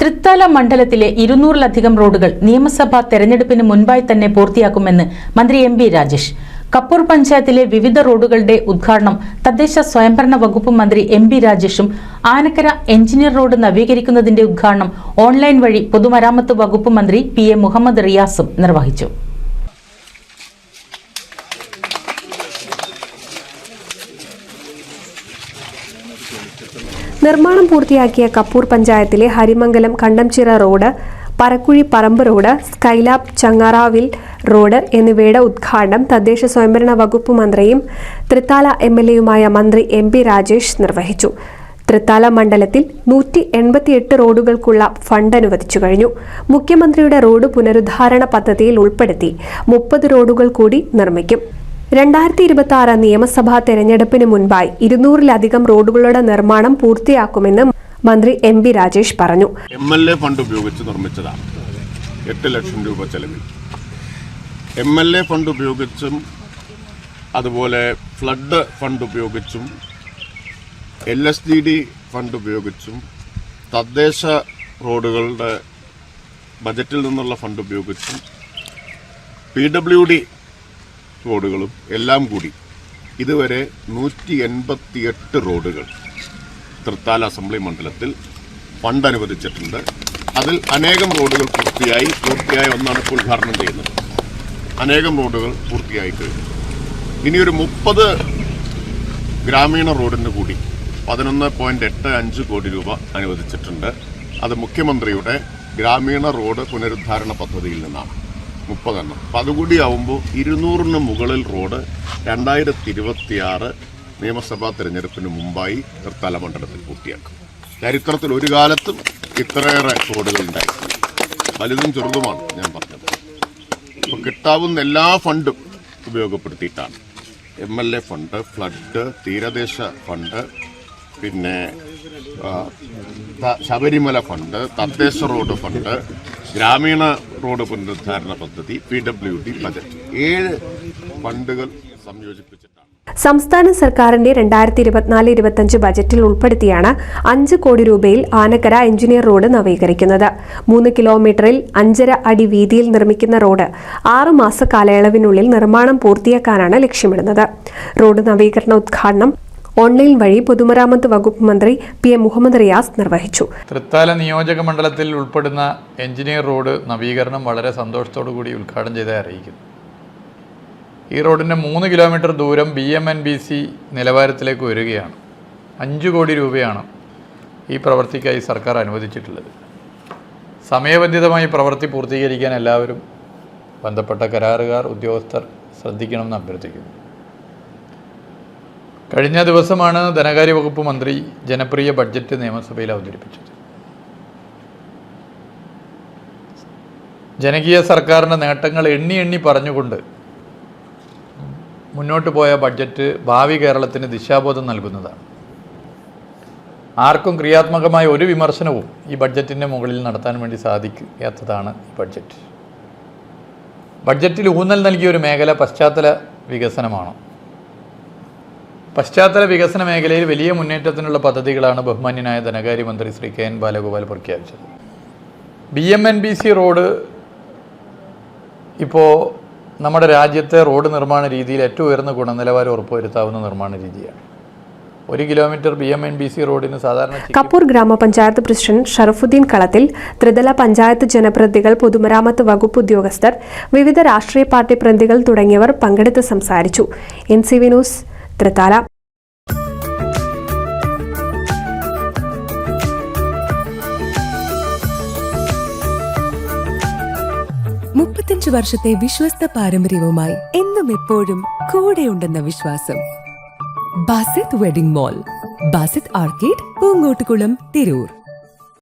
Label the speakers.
Speaker 1: തൃത്താല മണ്ഡലത്തിലെ 200-ലധികം റോഡുകൾ നിയമസഭാ തെരഞ്ഞെടുപ്പിന് മുൻപായി തന്നെ പൂർത്തിയാക്കുമെന്ന് മന്ത്രി എം.ബി. രാജേഷ്. കപ്പൂർ പഞ്ചായത്തിലെ വിവിധ റോഡുകളുടെ ഉദ്ഘാടനം തദ്ദേശ സ്വയംഭരണ വകുപ്പ് മന്ത്രി എം.ബി. രാജേഷും ആനക്കര എഞ്ചിനീയർ റോഡ് നവീകരിക്കുന്നതിന്റെ ഉദ്ഘാടനം ഓൺലൈൻ വഴി പൊതുമരാമത്ത് വകുപ്പ് മന്ത്രി പി.എ. മുഹമ്മദ് റിയാസും നിർവഹിച്ചു.
Speaker 2: നിർമ്മാണം പൂർത്തിയാക്കിയ കപ്പൂർ പഞ്ചായത്തിലെ ഹരിമംഗലം കണ്ടംചിറ റോഡ്, പറക്കുഴി പറമ്പ് റോഡ്, സ്കൈലാബ് ചങ്ങാറാവിൽ റോഡ് എന്നിവയുടെ ഉദ്ഘാടനം തദ്ദേശ സ്വയംഭരണ വകുപ്പ് മന്ത്രിയും തൃത്താല എം.എൽ.എയുമായ മന്ത്രി എം.ബി. രാജേഷ് നിർവഹിച്ചു. തൃത്താല മണ്ഡലത്തിൽ 188 റോഡുകൾക്കുള്ള ഫണ്ട് അനുവദിച്ചു കഴിഞ്ഞു. മുഖ്യമന്ത്രിയുടെ റോഡ് പുനരുദ്ധാരണ പദ്ധതിയിൽ ഉൾപ്പെടുത്തി 30 റോഡുകൾ കൂടി നിർമ്മിക്കും. 2026 നിയമസഭാ തെരഞ്ഞെടുപ്പിന് മുൻപായി 200-ലധികം റോഡുകളുടെ നിർമ്മാണം പൂർത്തിയാക്കുമെന്ന് മന്ത്രി എം.ബി. രാജേഷ് പറഞ്ഞു.
Speaker 3: എം.എൽ.എ. ഫണ്ട് ഉപയോഗിച്ച് നിർമ്മിച്ചതാണ്. 8 ലക്ഷം രൂപ ചെലവിൽ എം.എൽ.എ. ഫണ്ട് ഉപയോഗിച്ചും അതുപോലെ ഫ്ലഡ് ഫണ്ട് ഉപയോഗിച്ചും LSDD ഫണ്ട് ഉപയോഗിച്ചും തദ്ദേശ റോഡുകളുടെ ബജറ്റിൽ നിന്നുള്ള ഫണ്ട് ഉപയോഗിച്ചും PWD റോഡുകളും എല്ലാം കൂടി ഇതുവരെ 188 റോഡുകൾ തൃത്താല അസംബ്ലി മണ്ഡലത്തിൽ ഫണ്ട് അനുവദിച്ചിട്ടുണ്ട്. അതിൽ അനേകം റോഡുകൾ പൂർത്തിയായി ഒന്നാണ് ഇപ്പോൾ ഉദ്ഘാടനം ചെയ്യുന്നത്. അനേകം റോഡുകൾ പൂർത്തിയായി കഴിഞ്ഞു. ഇനിയൊരു 30 ഗ്രാമീണ റോഡിന് കൂടി 11.85 കോടി രൂപ അനുവദിച്ചിട്ടുണ്ട്. അത് മുഖ്യമന്ത്രിയുടെ ഗ്രാമീണ റോഡ് പുനരുദ്ധാരണ പദ്ധതിയിൽ നിന്നാണ് 30 എണ്ണം. അപ്പം അതുകൂടി ആവുമ്പോൾ 200-ന് മുകളിൽ റോഡ് 2026 നിയമസഭാ തെരഞ്ഞെടുപ്പിന് മുമ്പായി തൃത്താല മണ്ഡലത്തിൽ പൂർത്തിയാക്കും. ചരിത്രത്തിൽ ഒരു കാലത്തും ഇത്രയേറെ റോഡുകൾ ഉണ്ടായിട്ടുണ്ട്. വലുതും ചെറുതുമാണ് ഞാൻ പറഞ്ഞത്. അപ്പോൾ കിട്ടാവുന്ന എല്ലാ ഫണ്ടും ഉപയോഗപ്പെടുത്തിയിട്ടാണ് MLA ഫണ്ട്, ഫ്ലഡ്, തീരദേശ ഫണ്ട്, പിന്നെ ശബരിമല ഫണ്ട്, തദ്ദേശ റോഡ് ഫണ്ട്, ഗ്രാമീണ റോഡ് പുനരുദ്ധാരണ പദ്ധതി, PWD ബജറ്റ് 7 ഫണ്ടുകൾ സംയോജിപ്പിച്ചിട്ടാണ്.
Speaker 2: സംസ്ഥാന സർക്കാരിന്റെ 2024-25 ബജറ്റിൽ ഉൾപ്പെടുത്തിയാണ് 5 കോടി രൂപയിൽ ആനക്കര എഞ്ചിനീയർ റോഡ് നവീകരിക്കുന്നത്. 3 കിലോമീറ്ററിൽ 5.5 അടി വീതിയിൽ നിർമ്മിക്കുന്ന റോഡ് 6 മാസ കാലയളവിനുള്ളിൽ നിർമ്മാണം പൂർത്തിയാക്കാനാണ് ലക്ഷ്യമിടുന്നത്. റോഡ് നവീകരണ ഉദ്ഘാടനം ഓൺലൈൻ വഴി പൊതുമരാമത്ത് വകുപ്പ് മന്ത്രി പി.എ. മുഹമ്മദ് റിയാസ് നിർവഹിച്ചു.
Speaker 4: തൃത്താല നിയോജക മണ്ഡലത്തിൽ ഉൾപ്പെടുന്ന എഞ്ചിനീയർ റോഡ് നവീകരണം വളരെ സന്തോഷത്തോടു കൂടി ഉദ്ഘാടനം ചെയ്തായി അറിയിക്കുന്നു. ഈ റോഡിൻ്റെ 3 കിലോമീറ്റർ ദൂരം BMNBC നിലവാരത്തിലേക്ക് വരികയാണ്. 5 കോടി രൂപയാണ് ഈ പ്രവൃത്തിക്കായി സർക്കാർ അനുവദിച്ചിട്ടുള്ളത്. സമയബന്ധിതമായി പ്രവൃത്തി പൂർത്തീകരിക്കാൻ എല്ലാവരും ബന്ധപ്പെട്ട കരാറുകാർ, ഉദ്യോഗസ്ഥർ ശ്രദ്ധിക്കണമെന്ന് അഭ്യർത്ഥിക്കുന്നു. കഴിഞ്ഞ ദിവസമാണ് ധനകാര്യ വകുപ്പ് മന്ത്രി ജനപ്രിയ ബഡ്ജറ്റ് നിയമസഭയിൽ അവതരിപ്പിച്ചത്. ജനകീയ സർക്കാരിൻ്റെ നേട്ടങ്ങൾ എണ്ണി പറഞ്ഞുകൊണ്ട് മുന്നോട്ട് പോയ ബഡ്ജറ്റ് ഭാവി കേരളത്തിന് ദിശാബോധം നൽകുന്നതാണ്. ആർക്കും ക്രിയാത്മകമായ ഒരു വിമർശനവും ഈ ബഡ്ജറ്റിൻ്റെ മുകളിൽ നടത്താൻ വേണ്ടി സാധിക്കാത്തതാണ് ഈ ബഡ്ജറ്റ്. ബഡ്ജറ്റിൽ ഊന്നൽ നൽകിയ ഒരു മേഖല പശ്ചാത്തല വികസനമാണ്. പശ്ചാത്തല വികസന മേഖലയിൽ വലിയ മുന്നേറ്റത്തിനുള്ള പദ്ധതികളാണ് ബഹുമാന്യനായ ധനകാര്യമന്ത്രി ശ്രീ K.N. ബാലഗോപാൽ പ്രഖ്യാപിച്ചത്. BMNBC റോഡ് ഇപ്പോൾ നമ്മുടെ രാജ്യത്തെ റോഡ് നിർമ്മാണ രീതിയിൽ ഏറ്റവും ഉയർന്ന ഗുണനിലവാരം ഉറപ്പുവരുത്താവുന്ന നിർമ്മാണ രീതിയാണ്. 1 കിലോമീറ്റർ BMNBC റോഡിന് സാധാരണ
Speaker 2: കപ്പൂർ ഗ്രാമപഞ്ചായത്ത് പ്രസിഡന്റ് ഷറഫുദ്ദീൻ കളത്തിൽ, ത്രിതല പഞ്ചായത്ത് ജനപ്രതിനിധികൾ, പൊതുമരാമത്ത് വകുപ്പ് ഉദ്യോഗസ്ഥർ, വിവിധ രാഷ്ട്രീയ പാർട്ടി പ്രതിനിധികൾ തുടങ്ങിയവർ പങ്കെടുത്ത് സംസാരിച്ചു. NCV news, Thrithala.
Speaker 5: 35 വർഷത്തെ വിശ്വസ്ത പാരമ്പര്യവുമായി എന്നും എപ്പോഴും കൂടെയുണ്ടെന്ന വിശ്വാസം. Basith wedding mall, Basith arcade, Poonkottukulam, Tirur.